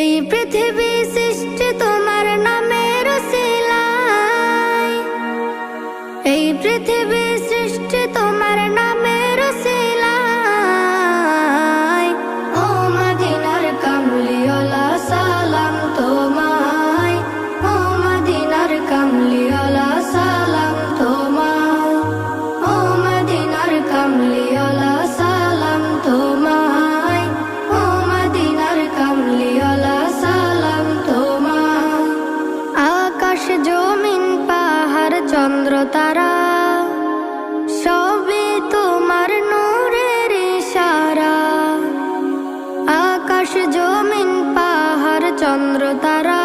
এই পৃথিবী সৃষ্টি তোমার নামের উসিলায়, এই পৃথিবী সৃষ্টি তোমার নামের উসিলায়। ও মদিনার কামলিওয়ালা সালাম তোমায়, ও মদিনার কামলিওয়ালা সালাম তোমায়, ও মদিনার কামলিওয়ালা সালাম তোমায়, ও মদিনার কামলিওয়ালা সালাম তোমায়। আকাশ জমিন পাহাড় চন্দ্র তারা সবই তোমার নূরের ইশারা। আকাশ জমিন পাহাড় চন্দ্র তারা